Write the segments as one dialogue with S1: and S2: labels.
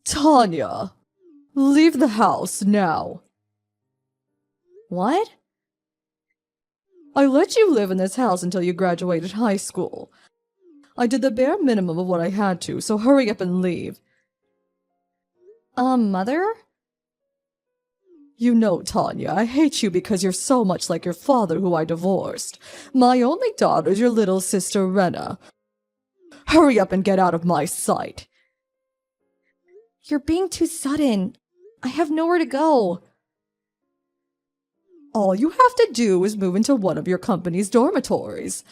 S1: Tanya, leave the house now.
S2: What?
S1: I let you live in this house until you graduated high school. I did the bare minimum of what I had to, so hurry up and leave.
S2: Mother?
S1: You know, Tanya, I hate you because you're so much like your father who I divorced. My only daughter's your little sister, Rena. Hurry up and get out of my sight.
S2: You're being too sudden. I have nowhere to go.
S1: All you have to do is move into one of your company's dormitories.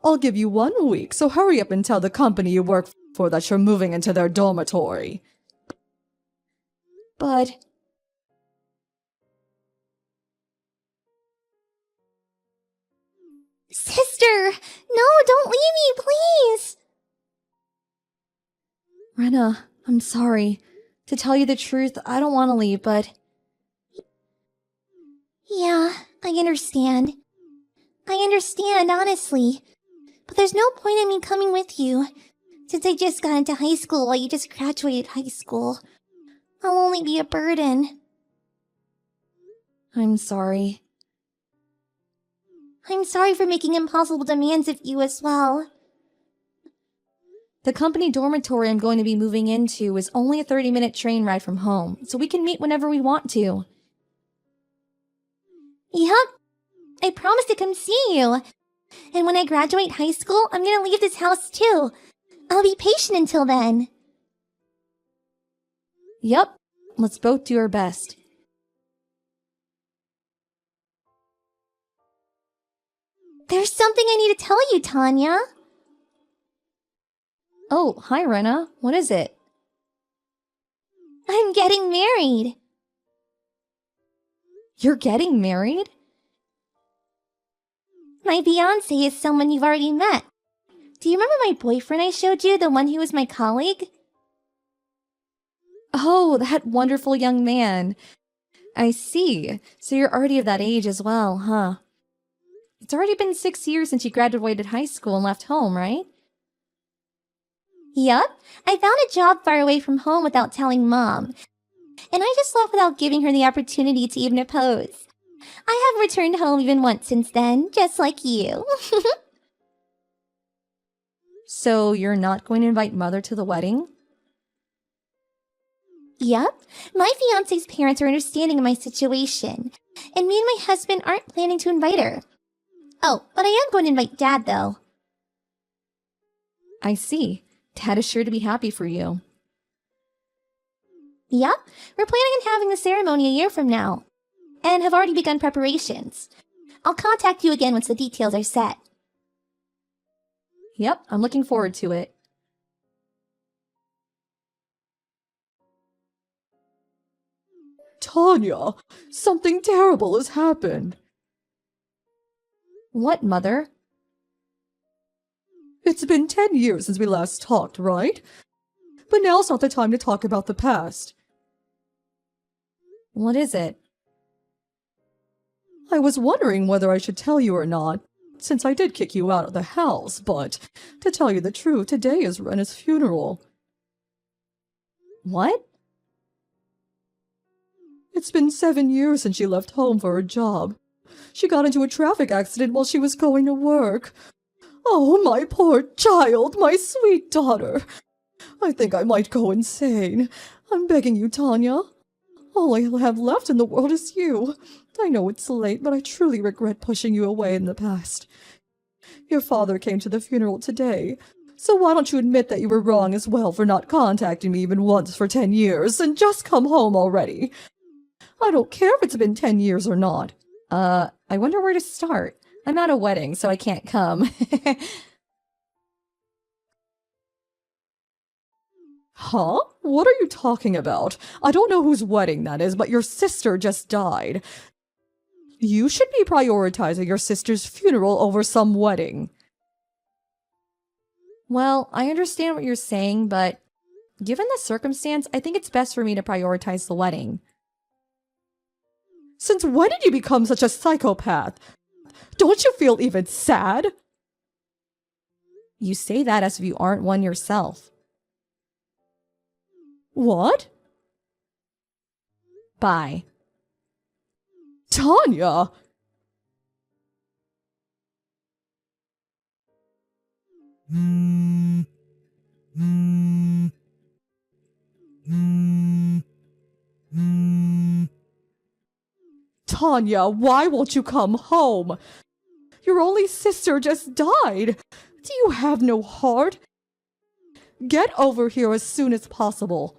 S1: I'll give you 1 week, so hurry up and tell the company you work for that you're moving into their dormitory.
S2: But...
S3: Sister! No, don't leave me, please!
S2: Rena, I'm sorry. To tell you the truth, I don't want to leave, but...
S3: Yeah, I understand. I understand, honestly. But there's no point in me coming with you. Since I just got into high school while you just graduated high school. I'll only be a burden.
S2: I'm sorry.
S3: I'm sorry for making impossible demands of you as well.
S2: The company dormitory I'm going to be moving into is only a 30-minute train ride from home, so we can meet whenever we want to.
S3: Yup. I promise to come see you. And when I graduate high school, I'm gonna leave this house too. I'll be patient until then.
S2: Yup. Let's both do our best.
S3: There's something I need to tell you, Tanya.
S2: Oh, hi, Rena. What is it?
S3: I'm getting married.
S2: You're getting married?
S3: My fiancé is someone you've already met. Do you remember my boyfriend I showed you, the one who was my colleague?
S2: Oh, that wonderful young man. I see. So you're already of that age as well, huh? It's already been 6 years since you graduated high school and left home, right?
S3: Yup. I found a job far away from home without telling Mom. And I just left without giving her the opportunity to even oppose. I have returned home even once since then, just like you.
S2: So you're not going to invite Mother to the wedding?
S3: Yup. My fiancé's parents are understanding of my situation. And me and my husband aren't planning to invite her. Oh, but I am going to invite Dad, though.
S2: I see. Dad is sure to be happy for you.
S3: Yup. We're planning on having the ceremony a year from now. And have already begun preparations. I'll contact you again once the details are set.
S2: Yep, I'm looking forward to it.
S1: Tanya, something terrible has happened.
S2: What, Mother?
S1: It's been 10 years since we last talked, right? But now's not the time to talk about the past.
S2: What is it?
S1: I was wondering whether I should tell you or not, since I did kick you out of the house, but to tell you the truth, today is Rena's funeral.
S2: What?
S1: It's been 7 years since she left home for her job. She got into a traffic accident while she was going to work. Oh, my poor child, my sweet daughter. I think I might go insane. I'm begging you, Tanya. All I have left in the world is you. I know it's late, but I truly regret pushing you away in the past. Your father came to the funeral today, so why don't you admit that you were wrong as well for not contacting me even once for 10 years, and just come home already? I don't care if it's been 10 years or not.
S2: I wonder where to start. I'm at a wedding, so I can't come.
S1: Huh? What are you talking about? I don't know whose wedding that is, but your sister just died. You should be prioritizing your sister's funeral over some wedding.
S2: Well, I understand what you're saying, but given the circumstance, I think it's best for me to prioritize the wedding.
S1: Since when did you become such a psychopath? Don't you feel even sad?
S2: You say that as if you aren't one yourself.
S1: What?
S2: Bye.
S1: Tanya! Tanya, why won't you come home? Your only sister just died. Do you have no heart? Get over here as soon as possible.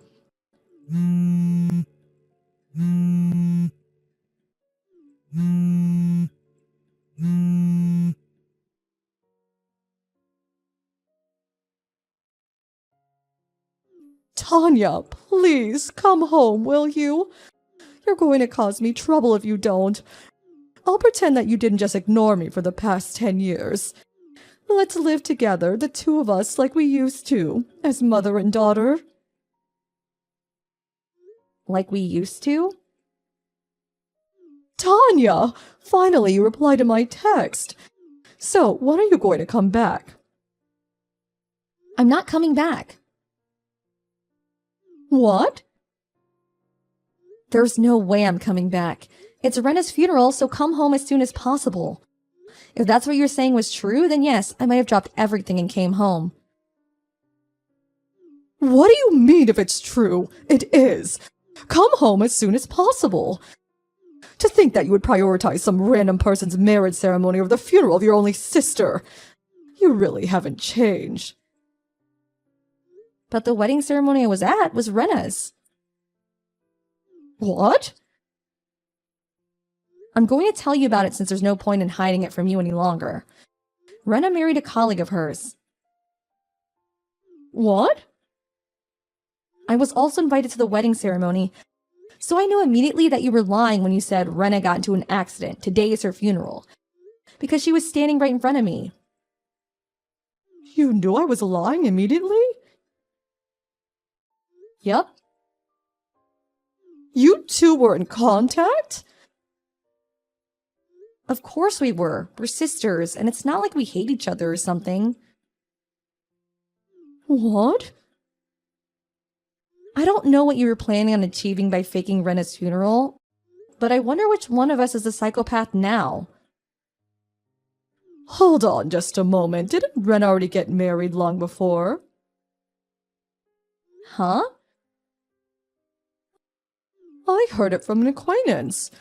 S1: Tanya, please come home, will you? You're going to cause me trouble if you don't. I'll pretend that you didn't just ignore me for the past 10 years. Let's live together, the two of us, like we used to, as mother and daughter.
S2: Like we used to?
S1: Tanya! Finally, you replied to my text. So, when are you going to come back?
S2: I'm not coming back.
S1: What?
S2: There's no way I'm coming back. It's Rena's funeral, so come home as soon as possible. If that's what you're saying was true, then yes, I might have dropped everything and came home.
S1: What do you mean if it's true? It is. Come home as soon as possible. To think that you would prioritize some random person's marriage ceremony over the funeral of your only sister. You really haven't changed.
S2: But the wedding ceremony I was at was Rena's.
S1: What?
S2: I'm going to tell you about it since there's no point in hiding it from you any longer. Rena married a colleague of hers.
S1: What?
S2: I was also invited to the wedding ceremony, so I knew immediately that you were lying when you said Rena got into an accident. Today is her funeral. Because she was standing right in front of me.
S1: You knew I was lying immediately?
S2: Yup.
S1: You two were in contact?
S2: Of course we were. We're sisters, and it's not like we hate each other or something.
S1: What?
S2: I don't know what you were planning on achieving by faking Rena's funeral, but I wonder which one of us is a psychopath now.
S1: Hold on just a moment. Didn't Ren already get married long before?
S2: Huh?
S1: I heard it from an acquaintance.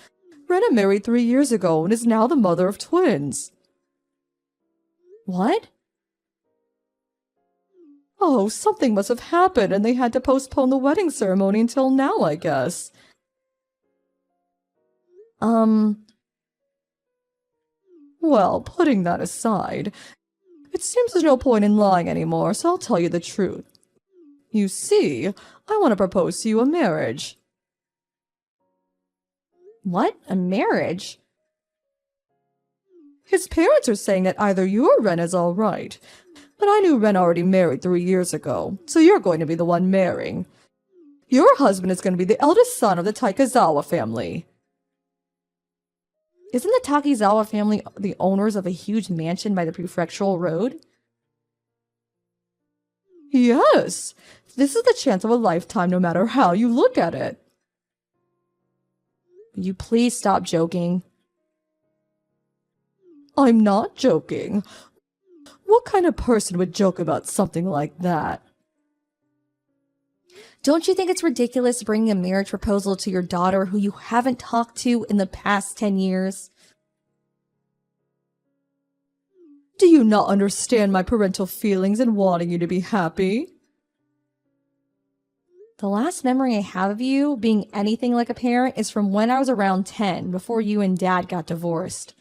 S1: Rena married 3 years ago and is now the mother of twins.
S2: What?
S1: Oh, something must have happened and they had to postpone the wedding ceremony until now, I guess. Well, putting that aside, it seems there's no point in lying anymore, so I'll tell you the truth. You see, I want to propose to you a marriage.
S2: What? A marriage?
S1: His parents are saying that either you or Ren is all right. But I knew Ren already married 3 years ago, so you're going to be the one marrying. Your husband is going to be the eldest son of the Taikazawa family.
S2: Isn't the Takizawa family the owners of a huge mansion by the prefectural road?
S1: Yes, this is the chance of a lifetime no matter how you look at it.
S2: Will you please stop joking?
S1: I'm not joking. What kind of person would joke about something like that?
S2: Don't you think it's ridiculous bringing a marriage proposal to your daughter who you haven't talked to in the past 10 years?
S1: Do you not understand my parental feelings and wanting you to be happy?
S2: The last memory I have of you being anything like a parent is from when I was around 10, before you and Dad got divorced.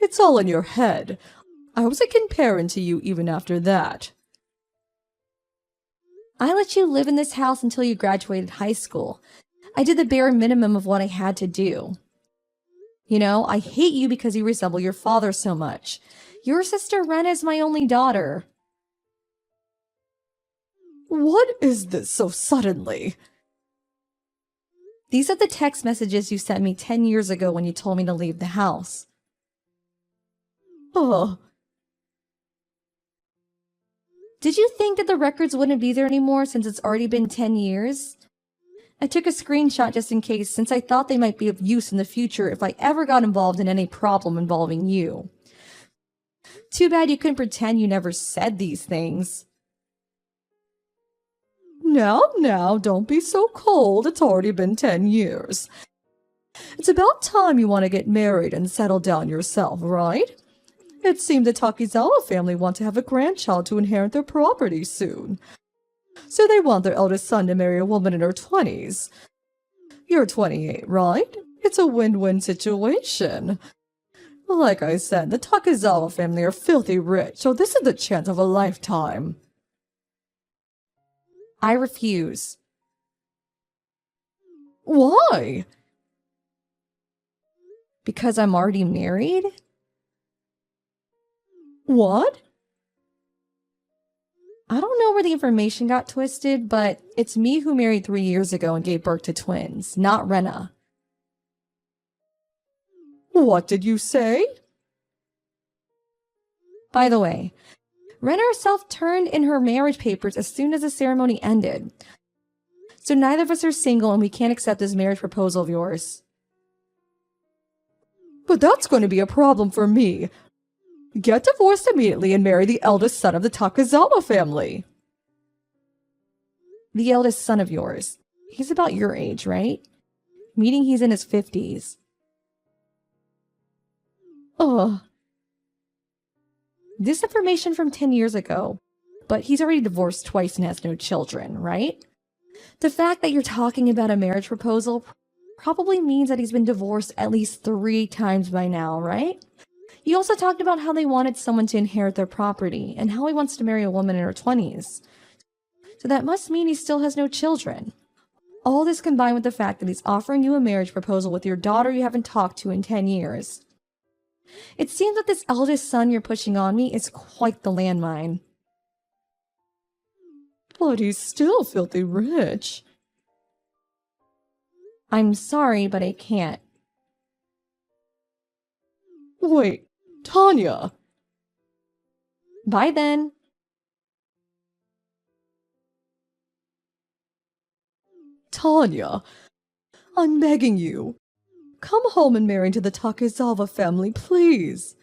S1: It's all in your head. I was a good parent to you even after that.
S2: I let you live in this house until you graduated high school. I did the bare minimum of what I had to do. You know, I hate you because you resemble your father so much. Your sister Ren is my only daughter.
S1: What is this so suddenly?
S2: These are the text messages you sent me 10 years ago when you told me to leave the house. Did you think that the records wouldn't be there anymore since it's already been 10 years? I took a screenshot just in case, since I thought they might be of use in the future if I ever got involved in any problem involving you. Too bad you couldn't pretend you never said these things.
S1: Now, don't be so cold. It's already been 10 years. It's about time you want to get married and settle down yourself, right? It seems the Takizawa family want to have a grandchild to inherit their property soon. So they want their eldest son to marry a woman in her 20s. You're 28, right? It's a win-win situation. Like I said, the Takizawa family are filthy rich, so this is the chance of a lifetime.
S2: I refuse.
S1: Why?
S2: Because I'm already married?
S1: What?
S2: I don't know where the information got twisted, but it's me who married 3 years ago and gave birth to twins, not Rena.
S1: What did you say?
S2: By the way, Rena herself turned in her marriage papers as soon as the ceremony ended. So neither of us are single and we can't accept this marriage proposal of yours.
S1: But that's going to be a problem for me. Get divorced immediately and marry the eldest son of the Takizawa family.
S2: The eldest son of yours. He's about your age, right? Meaning he's in his 50s.
S1: Ugh.
S2: This information from 10 years ago, but he's already divorced twice and has no children, right? The fact that you're talking about a marriage proposal probably means that he's been divorced at least 3 times by now, right? You also talked about how they wanted someone to inherit their property and how he wants to marry a woman in her 20s. So that must mean he still has no children. All this combined with the fact that he's offering you a marriage proposal with your daughter you haven't talked to in 10 years. It seems that this eldest son you're pushing on me is quite the landmine.
S1: But he's still filthy rich.
S2: I'm sorry, but I can't.
S1: Wait, Tanya!
S2: Bye then.
S1: Tanya, I'm begging you. Come home and marry into the Takizawa family, please.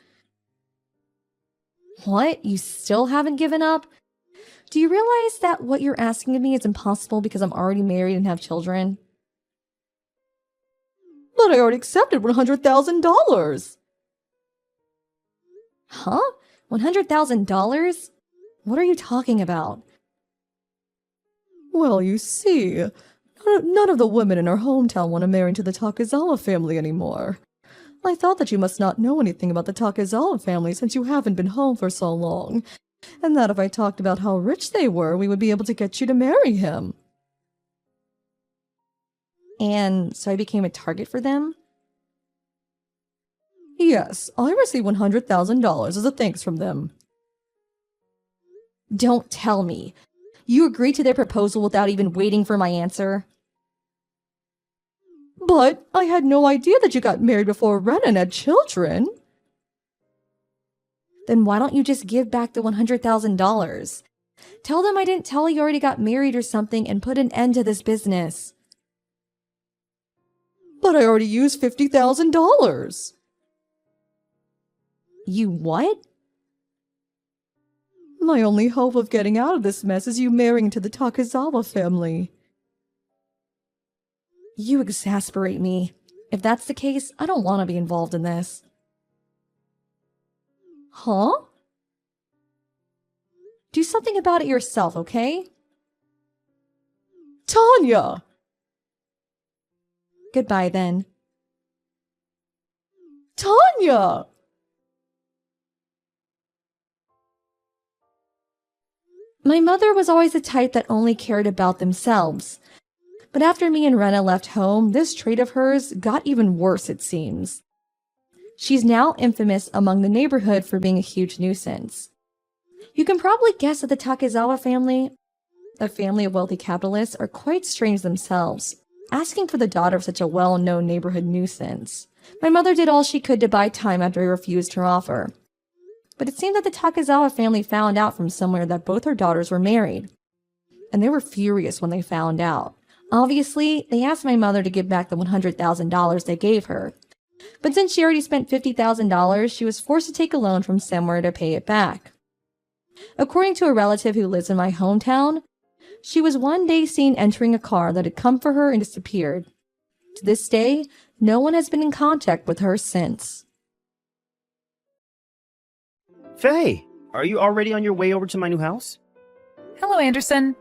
S2: What? You still haven't given up? Do you realize that what you're asking of me is impossible because I'm already married and have children?
S1: But I already accepted $100,000.
S2: Huh? $100,000? What are you talking about?
S1: Well, you see, none of the women in our hometown want to marry into the Takizawa family anymore. I thought that you must not know anything about the Takizawa family since you haven't been home for so long, and that if I talked about how rich they were, we would be able to get you to marry him.
S2: And so I became a target for them?
S1: Yes, I received $100,000 as a thanks from them.
S2: Don't tell me. You agreed to their proposal without even waiting for my answer?
S1: But I had no idea that you got married before Ren and had children.
S2: Then why don't you just give back the $100,000? Tell them I didn't tell you already got married or something and put an end to this business.
S1: But I already used $50,000.
S2: You what?
S1: My only hope of getting out of this mess is you marrying into the Takizawa family.
S2: You exasperate me. If that's the case, I don't want to be involved in this.
S1: Huh?
S2: Do something about it yourself, okay?
S1: Tanya!
S2: Goodbye then.
S1: Tanya!
S2: My mother was always the type that only cared about themselves. But after me and Rena left home, this trait of hers got even worse, it seems. She's now infamous among the neighborhood for being a huge nuisance. You can probably guess that the Takizawa family, a family of wealthy capitalists, are quite strange themselves, asking for the daughter of such a well-known neighborhood nuisance. My mother did all she could to buy time after I refused her offer. But it seemed that the Takezawa family found out from somewhere that both her daughters were married. And they were furious when they found out. Obviously, they asked my mother to give back the $100,000 they gave her. But since she already spent $50,000, she was forced to take a loan from somewhere to pay it back. According to a relative who lives in my hometown, she was one day seen entering a car that had come for her and disappeared. To this day, no one has been in contact with her since.
S4: Faye, are you already on your way over to my new house?
S5: Hello, Anderson.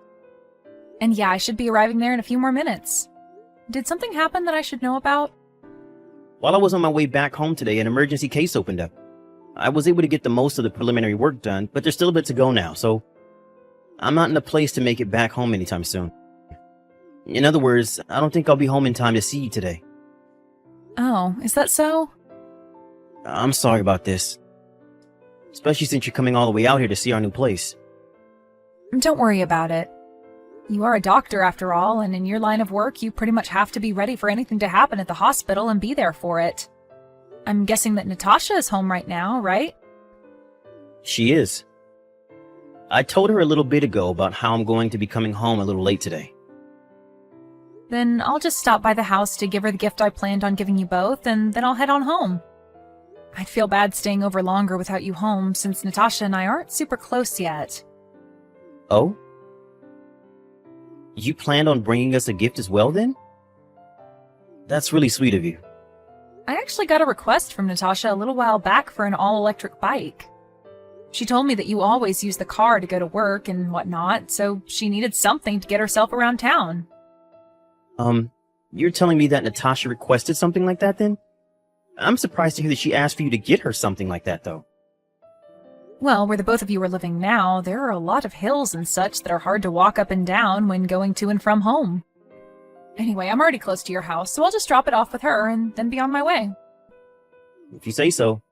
S5: And yeah, I should be arriving there in a few more minutes. Did something happen that I should know about?
S4: While I was on my way back home today, an emergency case opened up. I was able to get the most of the preliminary work done, but there's still a bit to go now, so I'm not in a place to make it back home anytime soon. In other words, I don't think I'll be home in time to see you today.
S5: Oh, is that so?
S4: I'm sorry about this. Especially since you're coming all the way out here to see our new place.
S5: Don't worry about it. You are a doctor after all, and in your line of work, you pretty much have to be ready for anything to happen at the hospital and be there for it. I'm guessing that Natasha is home right now, right?
S4: She is. I told her a little bit ago about how I'm going to be coming home a little late today.
S5: Then I'll just stop by the house to give her the gift I planned on giving you both, and then I'll head on home. I'd feel bad staying over longer without you home, since Natasha and I aren't super close yet.
S4: Oh? You planned on bringing us a gift as well, then? That's really sweet of you.
S5: I actually got a request from Natasha a little while back for an all-electric bike. She told me that you always use the car to go to work and whatnot, so she needed something to get herself around town.
S4: You're telling me that Natasha requested something like that, then? I'm surprised to hear that she asked for you to get her something like that, though.
S5: Well, where the both of you are living now, there are a lot of hills and such that are hard to walk up and down when going to and from home. Anyway, I'm already close to your house, so I'll just drop it off with her and then be on my way.
S4: If you say so.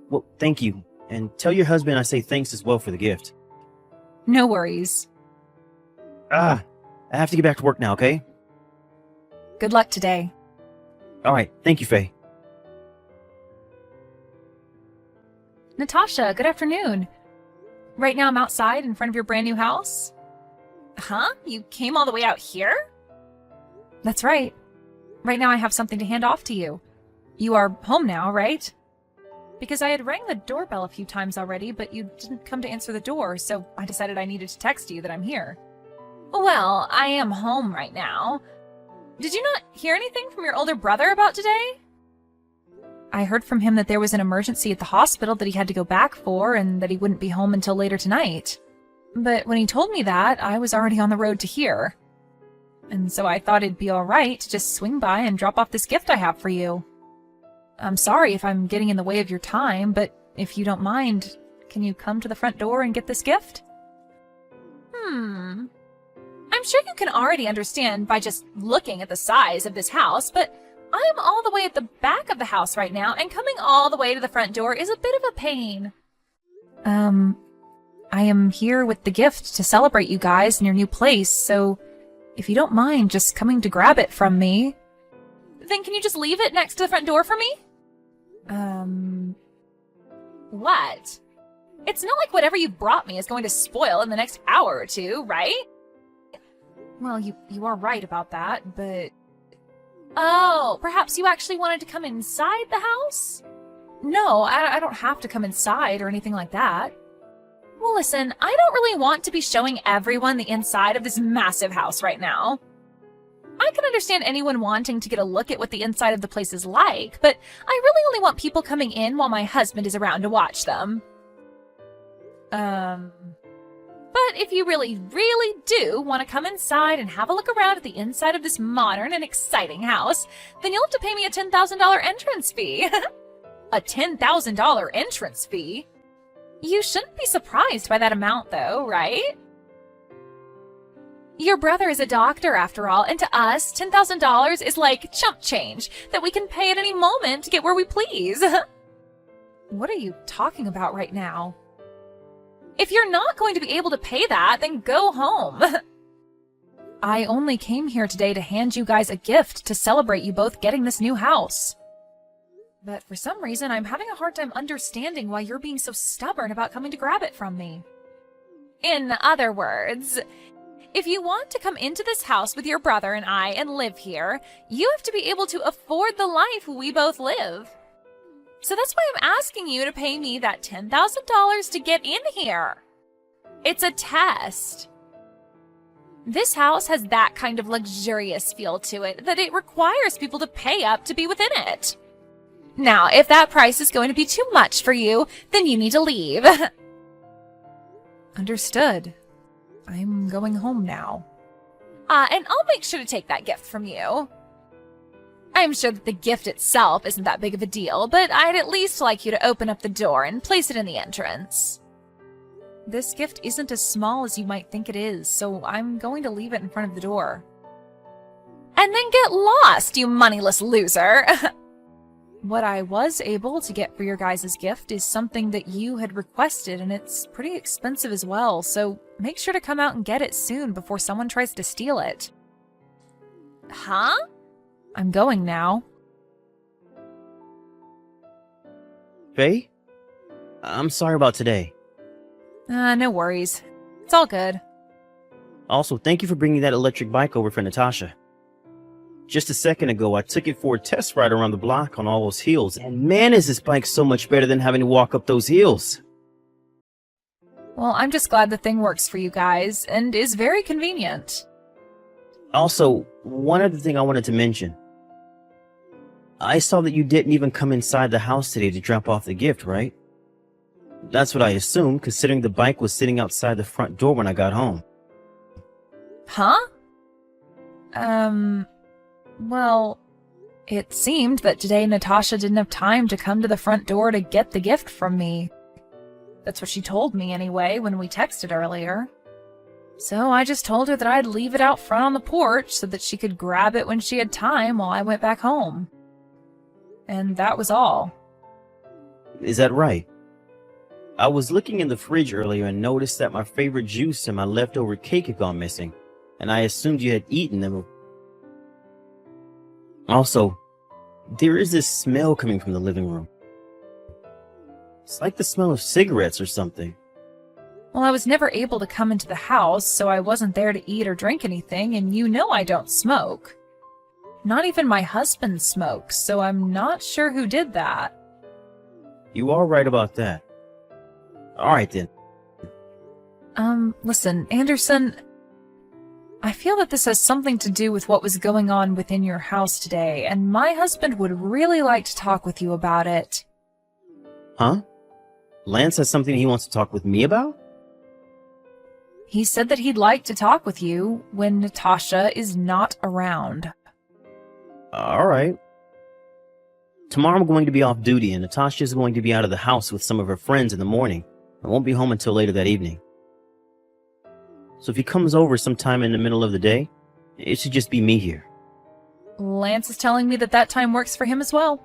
S4: Well, thank you. And tell your husband I say thanks as well for the gift.
S5: No worries.
S4: I have to get back to work now, okay?
S5: Good luck today.
S4: Alright, thank you, Faye.
S5: Natasha, good afternoon. Right now I'm outside in front of your brand new house. Huh? You came all the way out here? That's right. Right now I have something to hand off to you. You are home now, right? Because I had rang the doorbell a few times already, but you didn't come to answer the door, so I decided I needed to text you that I'm here. Well, I am home right now. Did you not hear anything from your older brother about today? I heard from him that there was an emergency at the hospital that he had to go back for, and that he wouldn't be home until later tonight. But when he told me that, I was already on the road to here. And so I thought it'd be alright to just swing by and drop off this gift I have for you. I'm sorry if I'm getting in the way of your time, but if you don't mind, can you come to the front door and get this gift? I'm sure you can already understand by just looking at the size of this house, but I am all the way at the back of the house right now, and coming all the way to the front door is a bit of a pain. I am here with the gift to celebrate you guys in your new place, so if you don't mind just coming to grab it from me, then can you just leave it next to the front door for me? What? It's not like whatever you brought me is going to spoil in the next hour or two, right? Well, you are right about that, but... Oh, perhaps you actually wanted to come inside the house? No, I don't have to come inside or anything like that. Well, listen, I don't really want to be showing everyone the inside of this massive house right now. I can understand anyone wanting to get a look at what the inside of the place is like, but I really only want people coming in while my husband is around to watch them. But if you really, really do want to come inside and have a look around at the inside of this modern and exciting house, then you'll have to pay me a $10,000 entrance fee. A $10,000 entrance fee? You shouldn't be surprised by that amount, though, right? Your brother is a doctor, after all, and to us, $10,000 is like chump change that we can pay at any moment to get where we please. What are you talking about right now? If you're not going to be able to pay that, then go home. I only came here today to hand you guys a gift to celebrate you both getting this new house. But for some reason, I'm having a hard time understanding why you're being so stubborn about coming to grab it from me. In other words, if you want to come into this house with your brother and I and live here, you have to be able to afford the life we both live. So that's why I'm asking you to pay me that $10,000 to get in here. It's a test. This house has that kind of luxurious feel to it that it requires people to pay up to be within it. Now, if that price is going to be too much for you, then you need to leave. Understood. I'm going home now. And I'll make sure to take that gift from you. I'm sure that the gift itself isn't that big of a deal, but I'd at least like you to open up the door and place it in the entrance. This gift isn't as small as you might think it is, so I'm going to leave it in front of the door. And then get lost, you moneyless loser! What I was able to get for your guys' gift is something that you had requested, and it's pretty expensive as well, so make sure to come out and get it soon before someone tries to steal it. Huh? I'm going now.
S4: Faye? I'm sorry about today.
S5: No worries. It's all good.
S4: Also, thank you for bringing that electric bike over for Natasha. Just a second ago, I took it for a test ride around the block on all those hills, and man, is this bike so much better than having to walk up those hills.
S5: Well, I'm just glad the thing works for you guys, and is very convenient.
S4: Also, one other thing I wanted to mention. I saw that you didn't even come inside the house today to drop off the gift, right? That's what I assumed, considering the bike was sitting outside the front door when I got home.
S5: Huh? Well, it seemed that today Natasha didn't have time to come to the front door to get the gift from me. That's what she told me anyway when we texted earlier. So I just told her that I'd leave it out front on the porch so that she could grab it when she had time while I went back home. And that was all.
S4: Is that right? I was looking in the fridge earlier and noticed that my favorite juice and my leftover cake had gone missing, and I assumed you had eaten them. Also, there is this smell coming from the living room. It's like the smell of cigarettes or something.
S5: Well, I was never able to come into the house, so I wasn't there to eat or drink anything, and you know I don't smoke. Not even my husband smokes, so I'm not sure who did that.
S4: You are right about that. Alright then.
S5: Listen, Anderson, I feel that this has something to do with what was going on within your house today, and my husband would really like to talk with you about it.
S4: Huh? Lance has something he wants to talk with me about?
S5: He said that he'd like to talk with you when Natasha is not around.
S4: Alright. Tomorrow I'm going to be off duty, and Natasha is going to be out of the house with some of her friends in the morning. I won't be home until later that evening. So if he comes over sometime in the middle of the day, it should just be me here.
S5: Lance is telling me that that time works for him as well.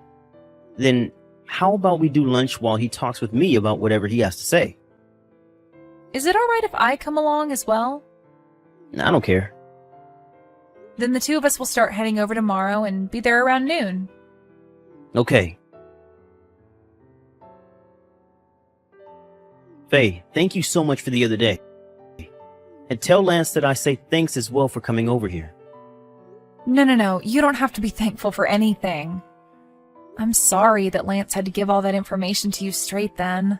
S4: Then how about we do lunch while he talks with me about whatever he has to say?
S5: Is it alright if I come along as well?
S4: I don't care.
S5: Then the two of us will start heading over tomorrow and be there around noon.
S4: Okay. Faye, thank you so much for the other day. And tell Lance that I say thanks as well for coming over here.
S5: No, you don't have to be thankful for anything. I'm sorry that Lance had to give all that information to you straight then.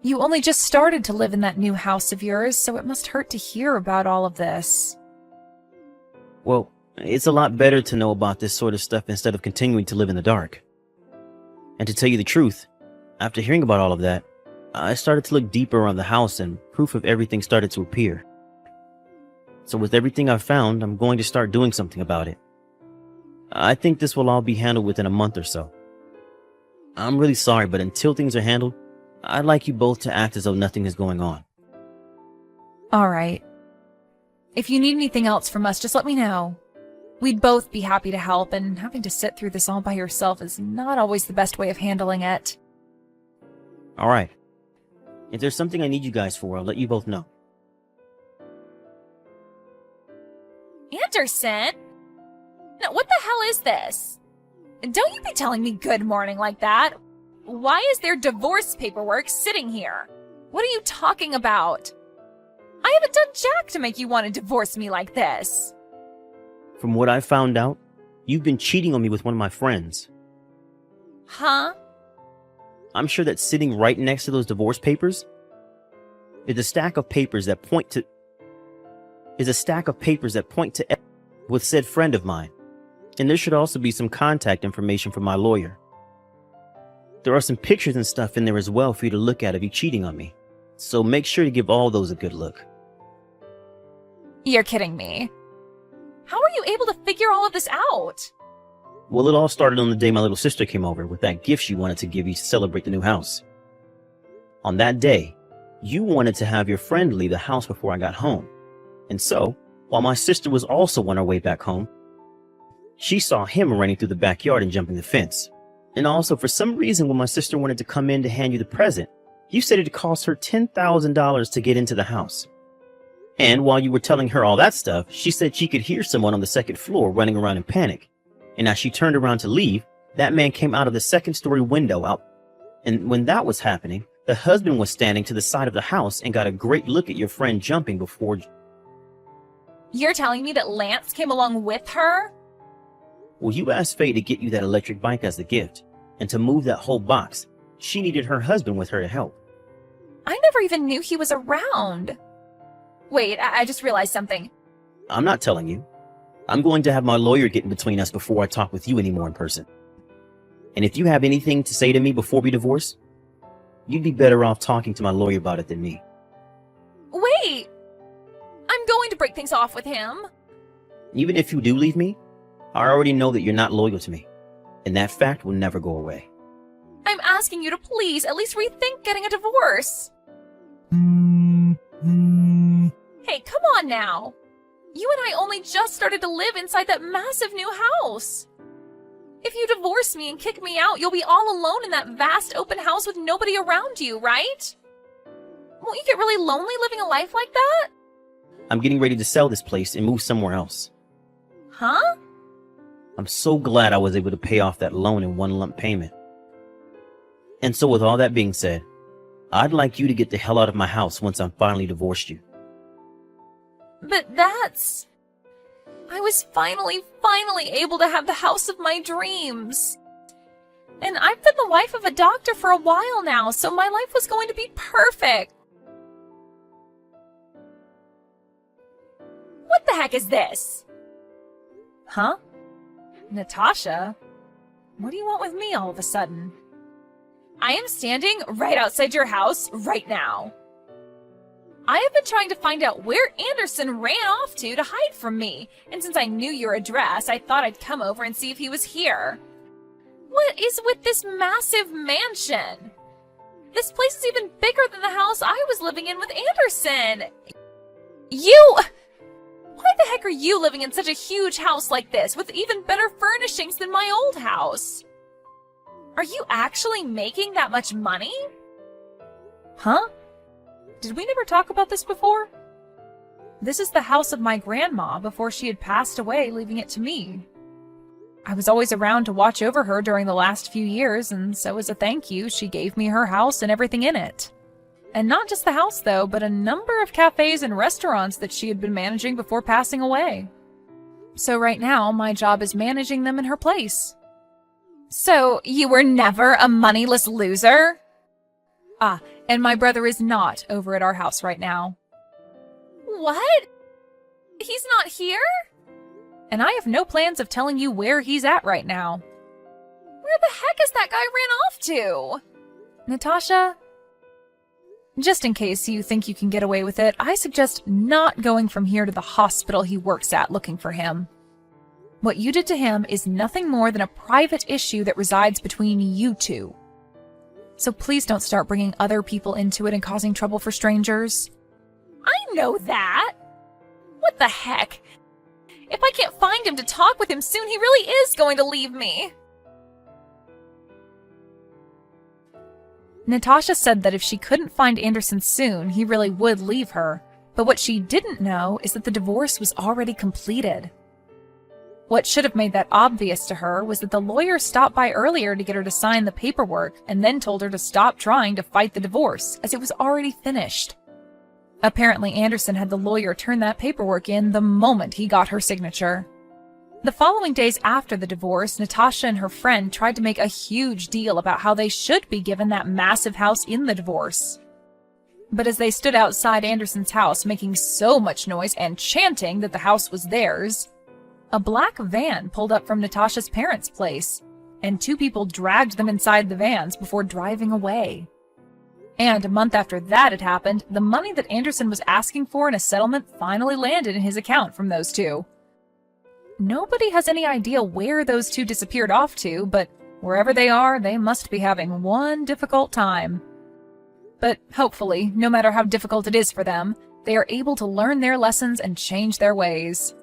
S5: You only just started to live in that new house of yours, so it must hurt to hear about all of this.
S4: Well, it's a lot better to know about this sort of stuff instead of continuing to live in the dark. And to tell you the truth, after hearing about all of that, I started to look deeper around the house and proof of everything started to appear. So with everything I've found, I'm going to start doing something about it. I think this will all be handled within a month or so. I'm really sorry, but until things are handled, I'd like you both to act as though nothing is going on.
S5: Alright. If you need anything else from us, just let me know. We'd both be happy to help, and having to sit through this all by yourself is not always the best way of handling it.
S4: Alright. If there's something I need you guys for, I'll let you both know.
S5: Anderson? Now, what the hell is this? Don't you be telling me good morning like that. Why is there divorce paperwork sitting here? What are you talking about? I haven't done jack to make you want to divorce me like this.
S4: From what I found out, you've been cheating on me with one of my friends.
S5: Huh?
S4: I'm sure that sitting right next to those divorce papers is a stack of papers that point to with said friend of mine. And there should also be some contact information from my lawyer. There are some pictures and stuff in there as well for you to look at of you cheating on me. So make sure to give all those a good look.
S5: You're kidding me. How are you able to figure all of this out?
S4: Well, it all started on the day my little sister came over with that gift she wanted to give you to celebrate the new house. On that day, you wanted to have your friend leave the house before I got home. And so, while my sister was also on her way back home, she saw him running through the backyard and jumping the fence. And also, for some reason, when my sister wanted to come in to hand you the present, you said it cost her $10,000 to get into the house. And while you were telling her all that stuff, she said she could hear someone on the second floor running around in panic. And as she turned around to leave, that man came out of the second-story window out. And when that was happening, the husband was standing to the side of the house and got a great look at your friend jumping before...
S5: You're telling me that Lance came along with her?
S4: Well, you asked Faye to get you that electric bike as the gift. And to move that whole box, she needed her husband with her to help.
S5: I never even knew he was around. Wait, I just realized something.
S4: I'm not telling you. I'm going to have my lawyer get in between us before I talk with you anymore in person. And if you have anything to say to me before we divorce, you'd be better off talking to my lawyer about it than me.
S5: Wait! I'm going to break things off with him.
S4: Even if you do leave me, I already know that you're not loyal to me. And that fact will never go away.
S5: I'm asking you to please at least rethink getting a divorce. Hey, come on now. You and I only just started to live inside that massive new house. If you divorce me and kick me out, you'll be all alone in that vast open house with nobody around you, right? Won't you get really lonely living a life like that?
S4: I'm getting ready to sell this place and move somewhere else.
S5: Huh?
S4: I'm so glad I was able to pay off that loan in one lump payment. And so with all that being said, I'd like you to get the hell out of my house once I'm finally divorced you.
S5: But that's... I was finally able to have the house of my dreams. And I've been the wife of a doctor for a while now, so my life was going to be perfect. What the heck is this? Huh? Natasha? What do you want with me all of a sudden? I am standing right outside your house right now. I have been trying to find out where Anderson ran off to hide from me, and since I knew your address, I thought I'd come over and see if he was here. What is with this massive mansion? This place is even bigger than the house I was living in with Anderson. Why the heck are you living in such a huge house like this with even better furnishings than my old house? Are you actually making that much money? Huh? Did we never talk about this before? This is the house of my grandma before she had passed away, leaving it to me. I was always around to watch over her during the last few years, and so as a thank you, she gave me her house and everything in it. And not just the house, though, but a number of cafes and restaurants that she had been managing before passing away. So right now, my job is managing them in her place. So, you were never a moneyless loser? Ah, and my brother is not over at our house right now. What? He's not here? And I have no plans of telling you where he's at right now. Where the heck is that guy ran off to? Natasha? Just in case you think you can get away with it, I suggest not going from here to the hospital he works at looking for him. What you did to him is nothing more than a private issue that resides between you two. So please don't start bringing other people into it and causing trouble for strangers. I know that. What the heck? If I can't find him to talk with him soon, he really is going to leave me. Natasha said that if she couldn't find Anderson soon, he really would leave her. But what she didn't know is that the divorce was already completed. What should have made that obvious to her was that the lawyer stopped by earlier to get her to sign the paperwork and then told her to stop trying to fight the divorce, as it was already finished. Apparently, Anderson had the lawyer turn that paperwork in the moment he got her signature. The following days after the divorce, Natasha and her friend tried to make a huge deal about how they should be given that massive house in the divorce. But as they stood outside Anderson's house making so much noise and chanting that the house was theirs, a black van pulled up from Natasha's parents' place, and 2 people dragged them inside the vans before driving away. And a month after that had happened, the money that Anderson was asking for in a settlement finally landed in his account from those 2. Nobody has any idea where those 2 disappeared off to, but wherever they are, they must be having one difficult time. But hopefully, no matter how difficult it is for them, they are able to learn their lessons and change their ways.